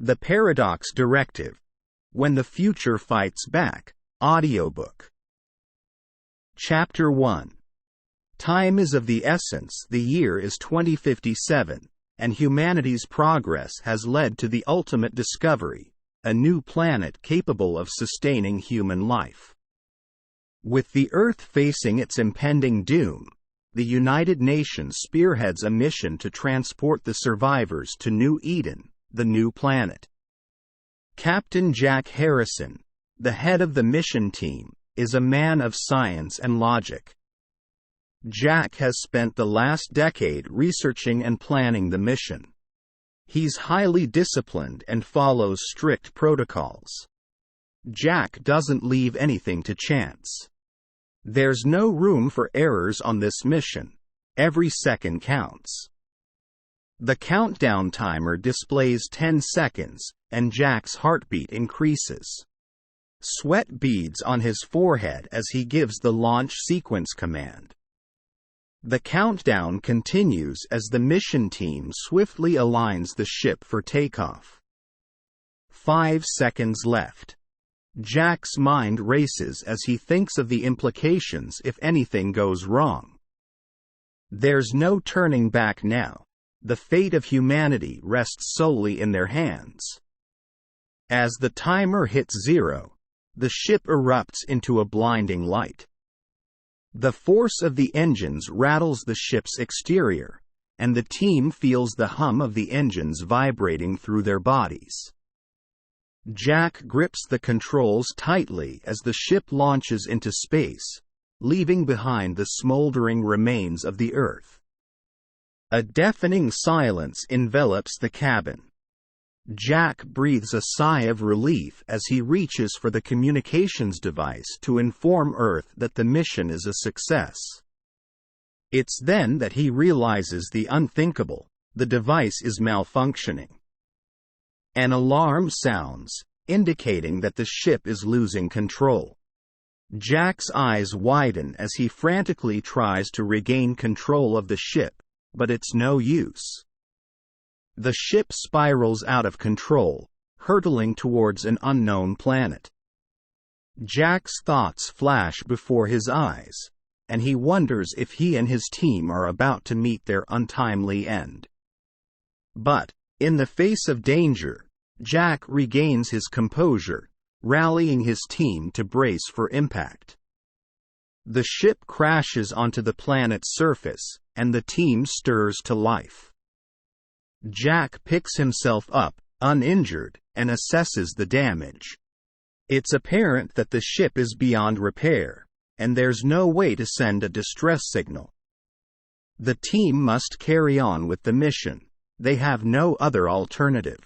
The Paradox Directive. When the Future Fights Back. Audiobook. Chapter 1. Time is of the essence. The year is 2057, and humanity's progress has led to the ultimate discovery, a new planet capable of sustaining human life. With the Earth facing its impending doom, the United Nations spearheads a mission to transport the survivors to New Eden, the new planet. Captain Jack Harrison, the head of the mission team, is a man of science and logic. Jack has spent the last decade researching and planning the mission. He's highly disciplined and follows strict protocols. Jack doesn't leave anything to chance. There's no room for errors on this mission. Every second counts. The countdown timer displays 10 seconds, and Jack's heartbeat increases. Sweat beads on his forehead as he gives the launch sequence command. The countdown continues as the mission team swiftly aligns the ship for takeoff. 5 seconds left. Jack's mind races as he thinks of the implications if anything goes wrong. There's no turning back now. The fate of humanity rests solely in their hands. As the timer hits 0, the ship erupts into a blinding light. The force of the engines rattles the ship's exterior, and the team feels the hum of the engines vibrating through their bodies. Jack grips the controls tightly as the ship launches into space, leaving behind the smoldering remains of the Earth. A deafening silence envelops the cabin. Jack breathes a sigh of relief as he reaches for the communications device to inform Earth that the mission is a success. It's then that he realizes the unthinkable: the device is malfunctioning. An alarm sounds, indicating that the ship is losing control. Jack's eyes widen as he frantically tries to regain control of the ship, but it's no use. The ship spirals out of control, hurtling towards an unknown planet. Jack's thoughts flash before his eyes, and he wonders if he and his team are about to meet their untimely end. But, in the face of danger, Jack regains his composure, rallying his team to brace for impact. The ship crashes onto the planet's surface, and the team stirs to life. Jack picks himself up, uninjured, and assesses the damage. It's apparent that the ship is beyond repair, and there's no way to send a distress signal. The team must carry on with the mission. They have no other alternative.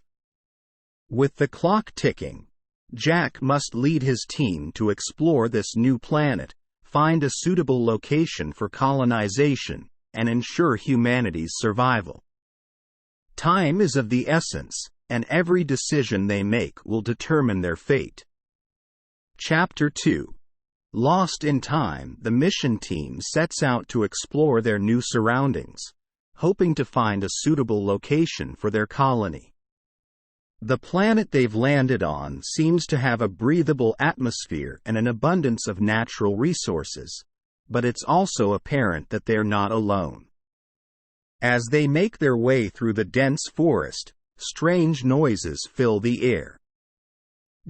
With the clock ticking, Jack must lead his team to explore this new planet, find a suitable location for colonization, and ensure humanity's survival. Time is of the essence, and every decision they make will determine their fate. Chapter 2. Lost in time, the mission team sets out to explore their new surroundings, hoping to find a suitable location for their colony. The planet they've landed on seems to have a breathable atmosphere and an abundance of natural resources, but it's also apparent that they're not alone. As they make their way through the dense forest, strange noises fill the air.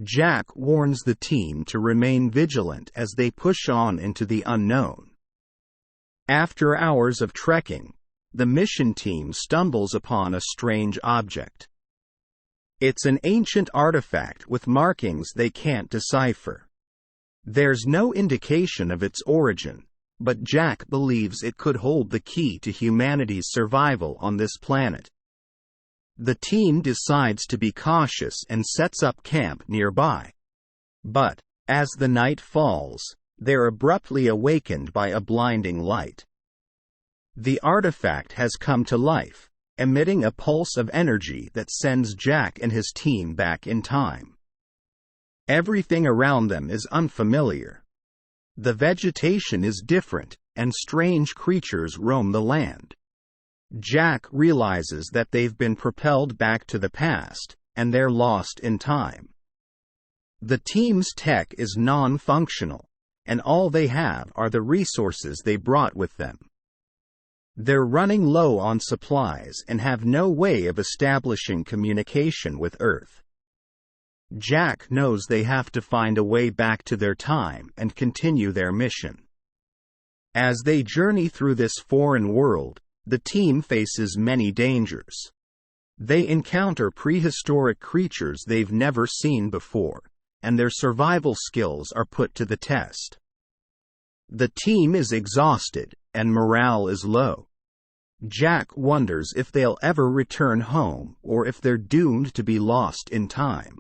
Jack warns the team to remain vigilant as they push on into the unknown. After hours of trekking, the mission team stumbles upon a strange object. It's an ancient artifact with markings they can't decipher. There's no indication of its origin, but Jack believes it could hold the key to humanity's survival on this planet. The team decides to be cautious and sets up camp nearby. But, as the night falls, they're abruptly awakened by a blinding light. The artifact has come to life, emitting a pulse of energy that sends Jack and his team back in time. Everything around them is unfamiliar. The vegetation is different, and strange creatures roam the land. Jack realizes that they've been propelled back to the past, and they're lost in time. The team's tech is non-functional, and all they have are the resources they brought with them. They're running low on supplies and have no way of establishing communication with Earth. Jack knows they have to find a way back to their time and continue their mission. As they journey through this foreign world, the team faces many dangers. They encounter prehistoric creatures they've never seen before, and their survival skills are put to the test. The team is exhausted, and morale is low. Jack wonders if they'll ever return home or if they're doomed to be lost in time.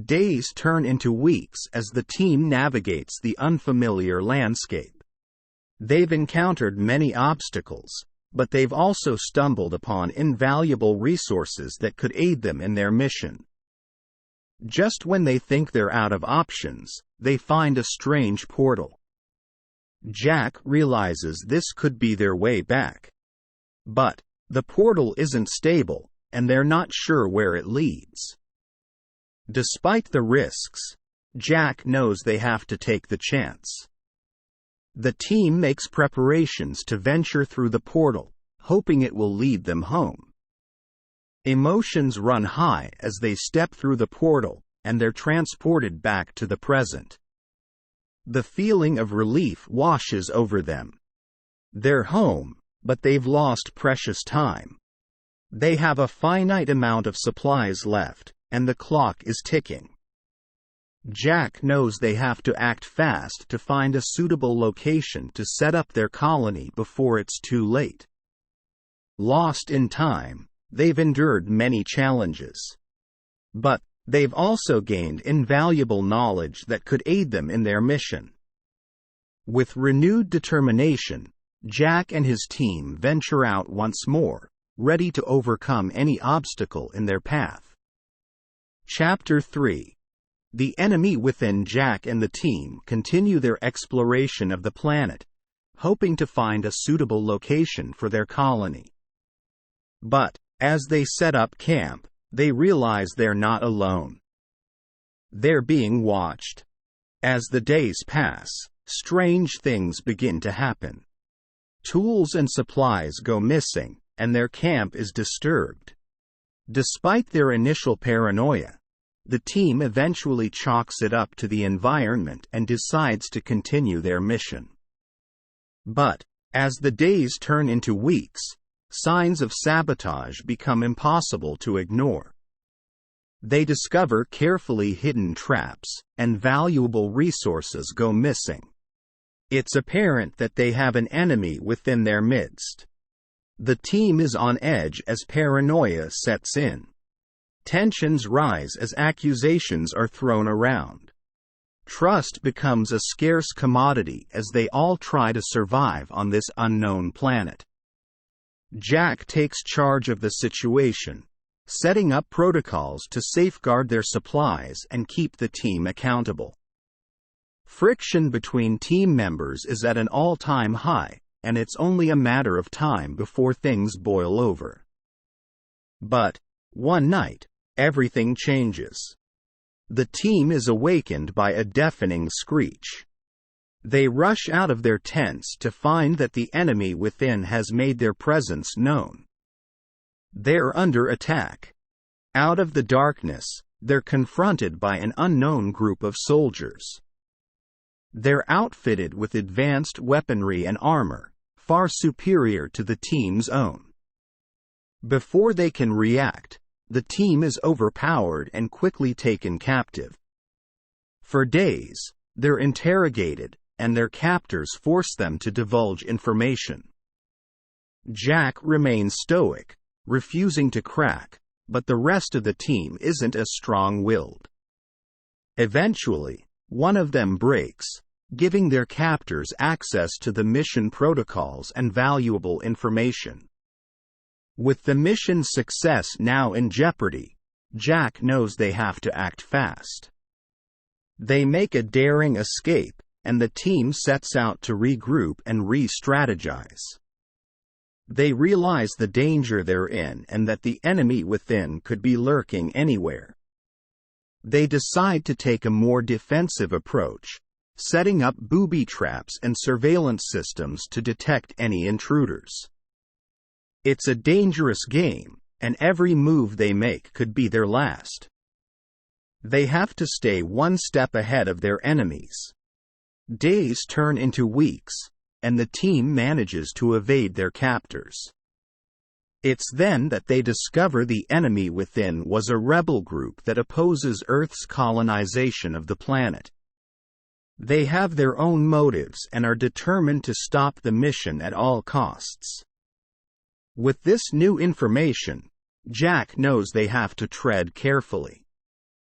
Days turn into weeks as the team navigates the unfamiliar landscape. They've encountered many obstacles, but they've also stumbled upon invaluable resources that could aid them in their mission. Just when they think they're out of options, they find a strange portal. Jack realizes this could be their way back. But the portal isn't stable, and they're not sure where it leads. Despite the risks, Jack knows they have to take the chance. The team makes preparations to venture through the portal, hoping it will lead them home. Emotions run high as they step through the portal, and they're transported back to the present. The feeling of relief washes over them. They're home, but they've lost precious time. They have a finite amount of supplies left, and the clock is ticking. Jack knows they have to act fast to find a suitable location to set up their colony before it's too late. Lost in time, they've endured many challenges. But they've also gained invaluable knowledge that could aid them in their mission. With renewed determination, Jack and his team venture out once more, ready to overcome any obstacle in their path. Chapter 3. The enemy within. Jack and the team continue their exploration of the planet, hoping to find a suitable location for their colony. But, as they set up camp, they realize they're not alone. They're being watched. As the days pass, strange things begin to happen. Tools and supplies go missing, and their camp is disturbed. Despite their initial paranoia, the team eventually chalks it up to the environment and decides to continue their mission. But, as the days turn into weeks, signs of sabotage become impossible to ignore. They discover carefully hidden traps, and valuable resources go missing. It's apparent that they have an enemy within their midst. The team is on edge as paranoia sets in. Tensions rise as accusations are thrown around. Trust becomes a scarce commodity as they all try to survive on this unknown planet. Jack takes charge of the situation, setting up protocols to safeguard their supplies and keep the team accountable. Friction between team members is at an all-time high, and it's only a matter of time before things boil over. But, one night, everything changes. The team is awakened by a deafening screech. They rush out of their tents to find that the enemy within has made their presence known. They're under attack. Out of the darkness, they're confronted by an unknown group of soldiers. They're outfitted with advanced weaponry and armor, far superior to the team's own. Before they can react, the team is overpowered and quickly taken captive. For days, they're interrogated, and their captors force them to divulge information. Jack remains stoic, refusing to crack, but the rest of the team isn't as strong-willed. Eventually, one of them breaks, giving their captors access to the mission protocols and valuable information. With the mission's success now in jeopardy, Jack knows they have to act fast. They make a daring escape, and the team sets out to regroup and re-strategize. They realize the danger they're in and that the enemy within could be lurking anywhere. They decide to take a more defensive approach, setting up booby traps and surveillance systems to detect any intruders. It's a dangerous game, and every move they make could be their last. They have to stay one step ahead of their enemies. Days turn into weeks, and the team manages to evade their captors. It's then that they discover the enemy within was a rebel group that opposes Earth's colonization of the planet. They have their own motives and are determined to stop the mission at all costs. With this new information, Jack knows they have to tread carefully.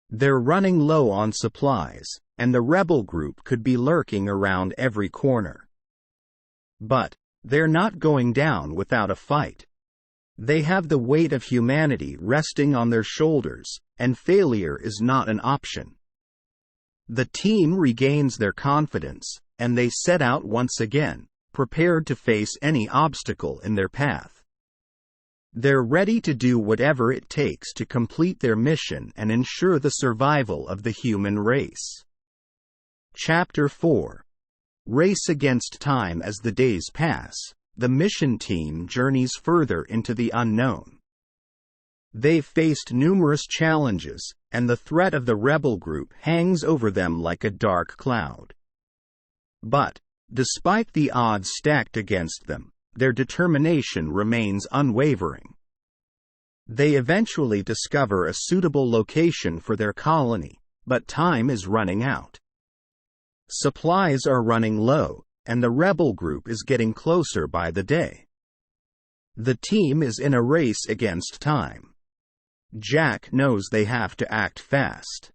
They're running low on supplies, and the rebel group could be lurking around every corner. But they're not going down without a fight. They have the weight of humanity resting on their shoulders, and failure is not an option. The team regains their confidence, and they set out once again, prepared to face any obstacle in their path. They're ready to do whatever it takes to complete their mission and ensure the survival of the human race. Chapter 4. Race against time. As the days pass, the mission team journeys further into the unknown. They've faced numerous challenges, and the threat of the rebel group hangs over them like a dark cloud. But, despite the odds stacked against them, their determination remains unwavering. They eventually discover a suitable location for their colony, but time is running out. Supplies are running low, and the rebel group is getting closer by the day. The team is in a race against time. Jack knows they have to act fast.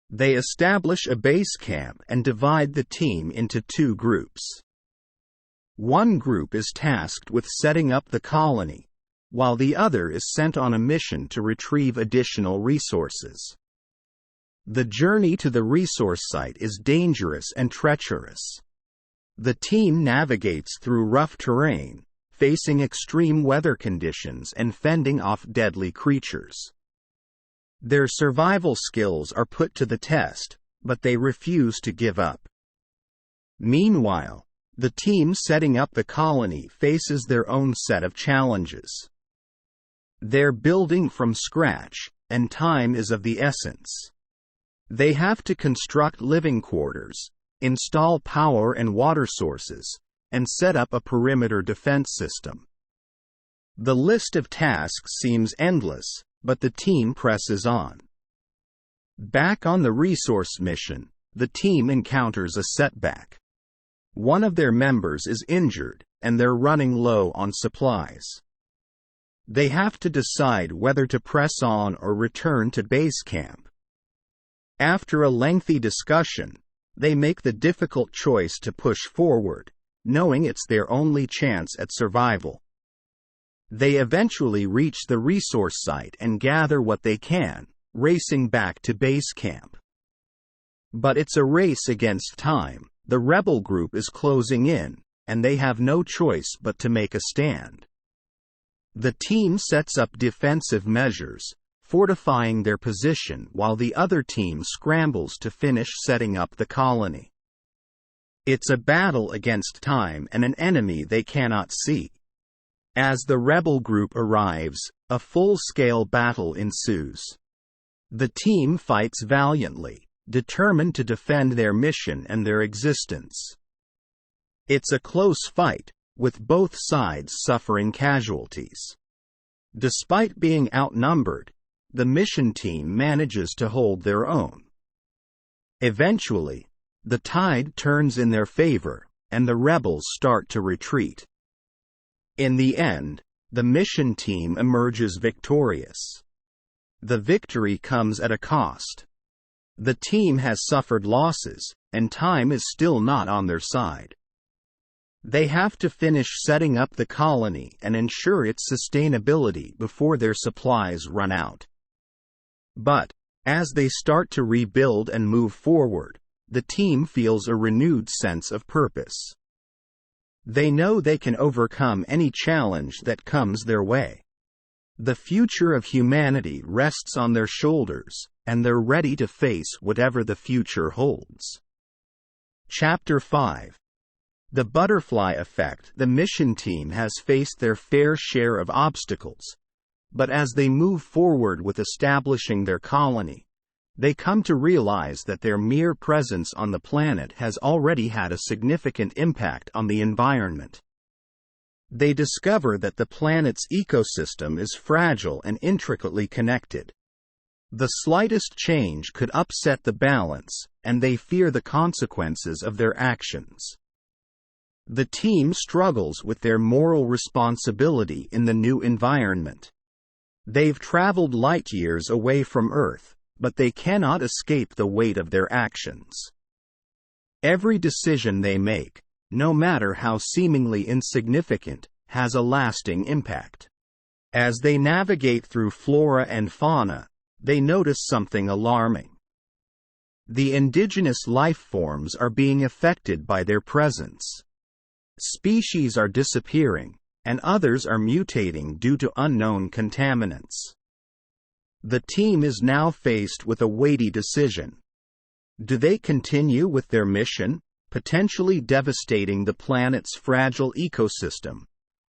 They establish a base camp and divide the team into two groups. One group is tasked with setting up the colony, while the other is sent on a mission to retrieve additional resources. The journey to the resource site is dangerous and treacherous. The team navigates through rough terrain, facing extreme weather conditions and fending off deadly creatures. Their survival skills are put to the test, but they refuse to give up. Meanwhile, the team setting up the colony faces their own set of challenges. They're building from scratch, and time is of the essence. They have to construct living quarters, install power and water sources, and set up a perimeter defense system. The list of tasks seems endless, but the team presses on. Back on the resource mission, the team encounters a setback. One of their members is injured, and they're running low on supplies. They have to decide whether to press on or return to base camp. After a lengthy discussion, they make the difficult choice to push forward, knowing it's their only chance at survival. They eventually reach the resource site and gather what they can, racing back to base camp. But it's a race against time. The rebel group is closing in, and they have no choice but to make a stand. The team sets up defensive measures, fortifying their position while the other team scrambles to finish setting up the colony. It's a battle against time and an enemy they cannot see. As the rebel group arrives, a full-scale battle ensues. The team fights valiantly, determined to defend their mission and their existence. It's a close fight, with both sides suffering casualties. Despite being outnumbered, the mission team manages to hold their own. Eventually, the tide turns in their favor, and the rebels start to retreat. In the end, the mission team emerges victorious. The victory comes at a cost. The team has suffered losses, and time is still not on their side. They have to finish setting up the colony and ensure its sustainability before their supplies run out. But, as they start to rebuild and move forward, the team feels a renewed sense of purpose. They know they can overcome any challenge that comes their way. The future of humanity rests on their shoulders, and they're ready to face whatever the future holds. Chapter 5. The Butterfly Effect. The mission team has faced their fair share of obstacles, but as they move forward with establishing their colony, they come to realize that their mere presence on the planet has already had a significant impact on the environment. They discover that the planet's ecosystem is fragile and intricately connected. The slightest change could upset the balance, and they fear the consequences of their actions. The team struggles with their moral responsibility in the new environment. They've traveled light years away from Earth, but they cannot escape the weight of their actions. Every decision they make, no matter how seemingly insignificant, has a lasting impact. As they navigate through flora and fauna, they notice something alarming. The indigenous life forms are being affected by their presence. Species are disappearing, and others are mutating due to unknown contaminants. The team is now faced with a weighty decision. Do they continue with their mission, potentially devastating the planet's fragile ecosystem,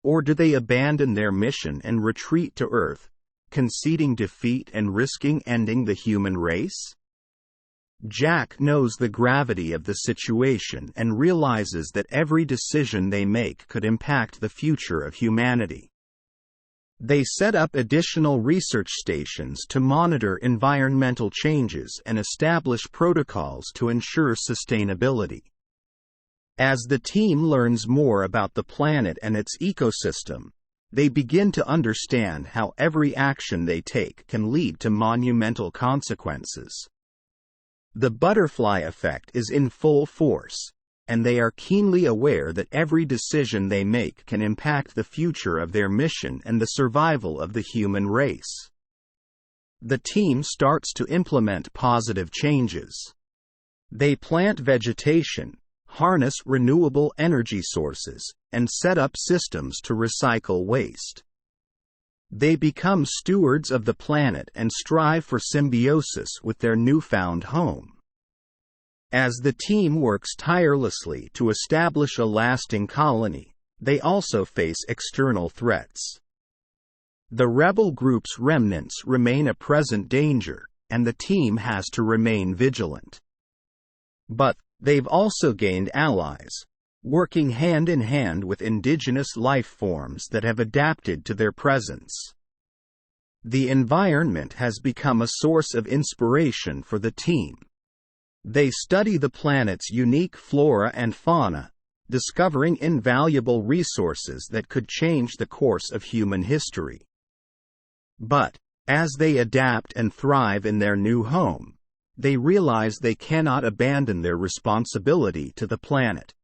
or do they abandon their mission and retreat to Earth, conceding defeat and risking ending the human race? Jack knows the gravity of the situation and realizes that every decision they make could impact the future of humanity. They set up additional research stations to monitor environmental changes and establish protocols to ensure sustainability. As the team learns more about the planet and its ecosystem, they begin to understand how every action they take can lead to monumental consequences. The butterfly effect is in full force, and they are keenly aware that every decision they make can impact the future of their mission and the survival of the human race. The team starts to implement positive changes. They plant vegetation, harness renewable energy sources, and set up systems to recycle waste. They become stewards of the planet and strive for symbiosis with their newfound home. As the team works tirelessly to establish a lasting colony, they also face external threats. The rebel group's remnants remain a present danger, and the team has to remain vigilant. But they've also gained allies, working hand in hand with indigenous life forms that have adapted to their presence. The environment has become a source of inspiration for the team. They study the planet's unique flora and fauna, discovering invaluable resources that could change the course of human history. But, as they adapt and thrive in their new home, they realize they cannot abandon their responsibility to the planet.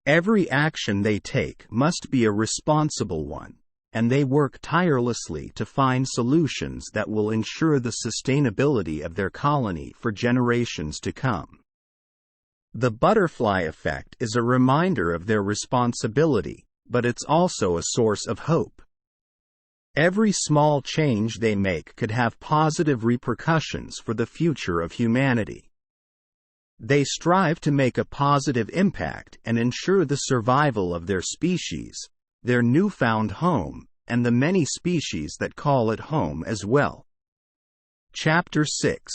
Every action they take must be a responsible one, and they work tirelessly to find solutions that will ensure the sustainability of their colony for generations to come. The butterfly effect is a reminder of their responsibility, but it's also a source of hope. Every small change they make could have positive repercussions for the future of humanity. They strive to make a positive impact and ensure the survival of their species, their newfound home, and the many species that call it home as well. Chapter 6.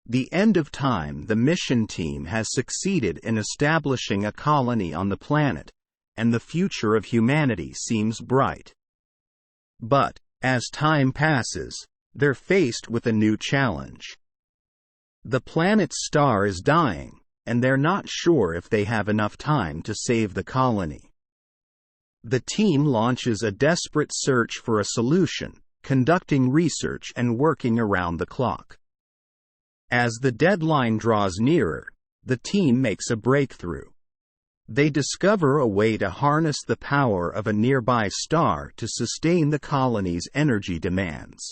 The End of Time. The mission team has succeeded in establishing a colony on the planet, and the future of humanity seems bright. But, as time passes, they're faced with a new challenge. The planet's star is dying, and they're not sure if they have enough time to save the colony. The team launches a desperate search for a solution, conducting research and working around the clock. As the deadline draws nearer, the team makes a breakthrough. They discover a way to harness the power of a nearby star to sustain the colony's energy demands.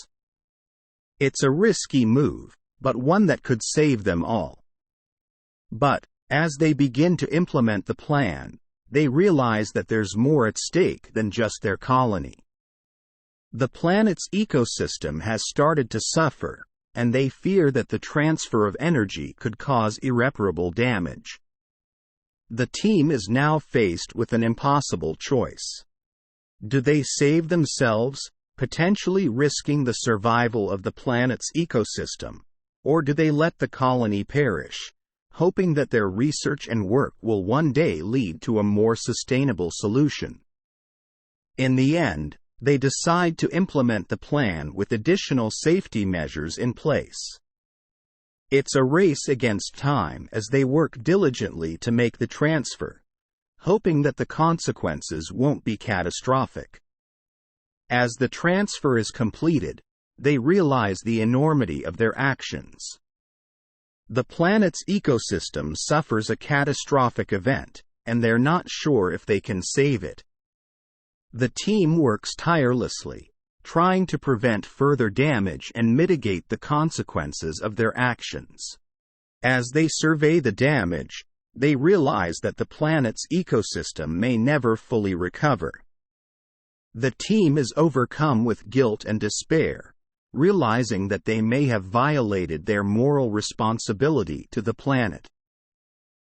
It's a risky move, but one that could save them all. But, as they begin to implement the plan, they realize that there's more at stake than just their colony. The planet's ecosystem has started to suffer, and they fear that the transfer of energy could cause irreparable damage. The team is now faced with an impossible choice. Do they save themselves, potentially risking the survival of the planet's ecosystem, or do they let the colony perish, hoping that their research and work will one day lead to a more sustainable solution? In the end, they decide to implement the plan with additional safety measures in place. It's a race against time as they work diligently to make the transfer, hoping that the consequences won't be catastrophic. As the transfer is completed, they realize the enormity of their actions. The planet's ecosystem suffers a catastrophic event, and they're not sure if they can save it. The team works tirelessly, trying to prevent further damage and mitigate the consequences of their actions. As they survey the damage, they realize that the planet's ecosystem may never fully recover. The team is overcome with guilt and despair, realizing that they may have violated their moral responsibility to the planet.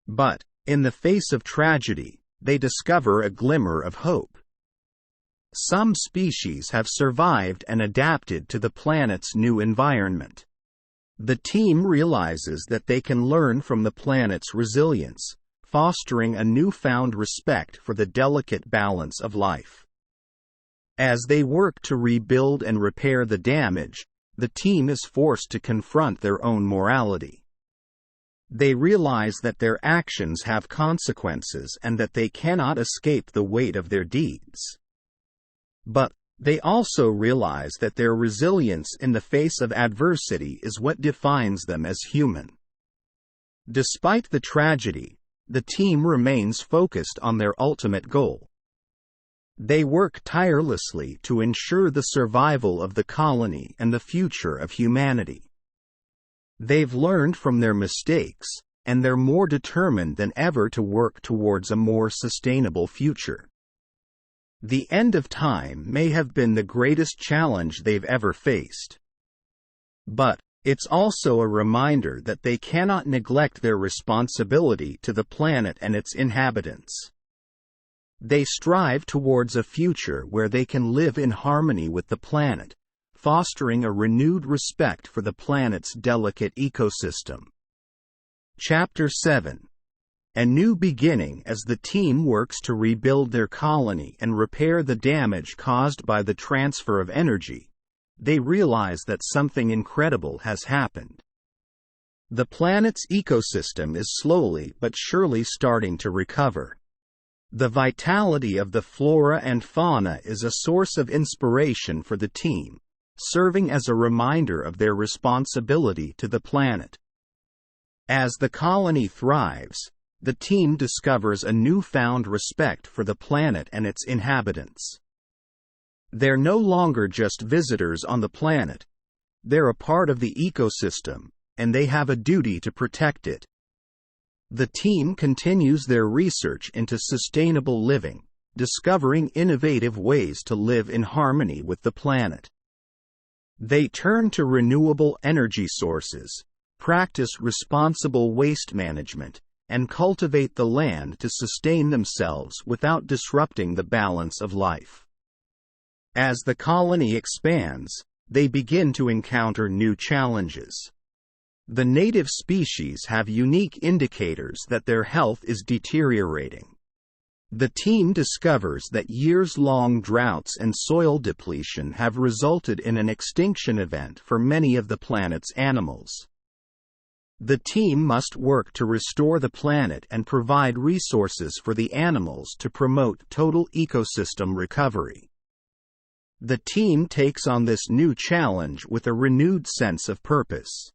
But, in the face of tragedy, they discover a glimmer of hope. Some species have survived and adapted to the planet's new environment. The team realizes that they can learn from the planet's resilience, fostering a newfound respect for the delicate balance of life. As they work to rebuild and repair the damage, the team is forced to confront their own morality. They realize that their actions have consequences and that they cannot escape the weight of their deeds. But they also realize that their resilience in the face of adversity is what defines them as human. Despite the tragedy, the team remains focused on their ultimate goal. They work tirelessly to ensure the survival of the colony and the future of humanity. They've learned from their mistakes, and they're more determined than ever to work towards a more sustainable future. The end of time may have been the greatest challenge they've ever faced. But it's also a reminder that they cannot neglect their responsibility to the planet and its inhabitants. They strive towards a future where they can live in harmony with the planet, fostering a renewed respect for the planet's delicate ecosystem. Chapter 7. A new beginning. As the team works to rebuild their colony and repair the damage caused by the transfer of energy, they realize that something incredible has happened. The planet's ecosystem is slowly but surely starting to recover. The vitality of the flora and fauna is a source of inspiration for the team, serving as a reminder of their responsibility to the planet. As the colony thrives, the team discovers a newfound respect for the planet and its inhabitants. They're no longer just visitors on the planet. They're a part of the ecosystem, and they have a duty to protect it. The team continues their research into sustainable living, discovering innovative ways to live in harmony with the planet. They turn to renewable energy sources, practice responsible waste management, and cultivate the land to sustain themselves without disrupting the balance of life. As the colony expands, they begin to encounter new challenges. The native species have unique indicators that their health is deteriorating. The team discovers that years-long droughts and soil depletion have resulted in an extinction event for many of the planet's animals. The team must work to restore the planet and provide resources for the animals to promote total ecosystem recovery. The team takes on this new challenge with a renewed sense of purpose.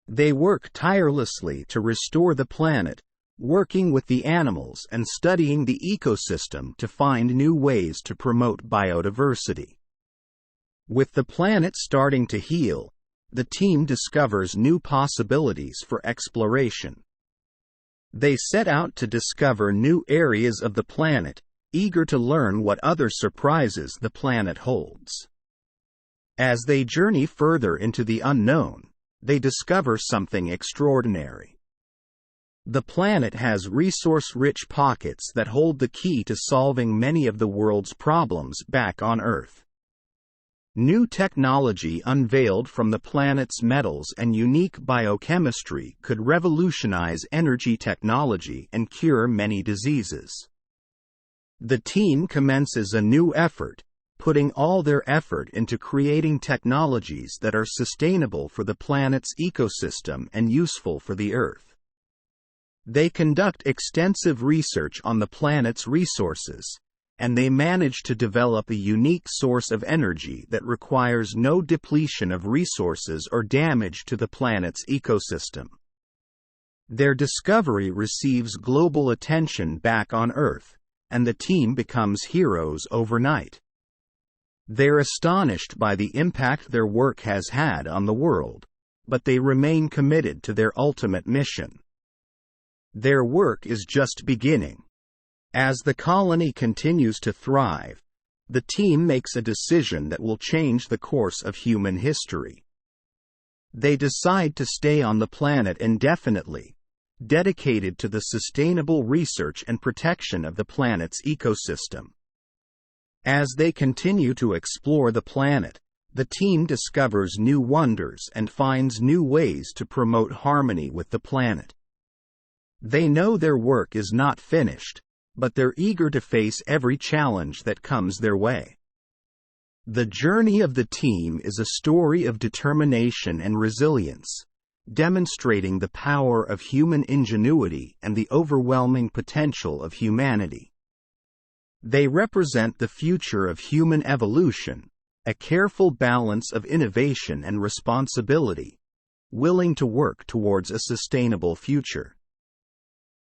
They work tirelessly to restore the planet, working with the animals and studying the ecosystem to find new ways to promote biodiversity. With the planet starting to heal, the team discovers new possibilities for exploration. They set out to discover new areas of the planet, eager to learn what other surprises the planet holds. As they journey further into the unknown, they discover something extraordinary. The planet has resource-rich pockets that hold the key to solving many of the world's problems back on Earth. New technology unveiled from the planet's metals and unique biochemistry could revolutionize energy technology and cure many diseases. The team commences a new effort, putting all their effort into creating technologies that are sustainable for the planet's ecosystem and useful for the Earth. They conduct extensive research on the planet's resources, and they manage to develop a unique source of energy that requires no depletion of resources or damage to the planet's ecosystem. Their discovery receives global attention back on Earth, and the team becomes heroes overnight. They're astonished by the impact their work has had on the world, but they remain committed to their ultimate mission. Their work is just beginning. As the colony continues to thrive, the team makes a decision that will change the course of human history. They decide to stay on the planet indefinitely, dedicated to the sustainable research and protection of the planet's ecosystem. As they continue to explore the planet, the team discovers new wonders and finds new ways to promote harmony with the planet. They know their work is not finished, but they're eager to face every challenge that comes their way. The journey of the team is a story of determination and resilience, demonstrating the power of human ingenuity and the overwhelming potential of humanity. They represent the future of human evolution, a careful balance of innovation and responsibility, willing to work towards a sustainable future.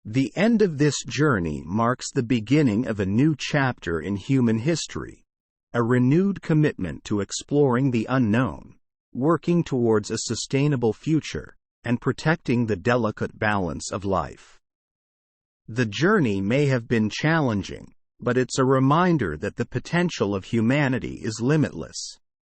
The end of this journey marks the beginning of a new chapter in human history, a renewed commitment to exploring the unknown, working towards a sustainable future, and protecting the delicate balance of life. The journey may have been challenging, but it's a reminder that the potential of humanity is limitless.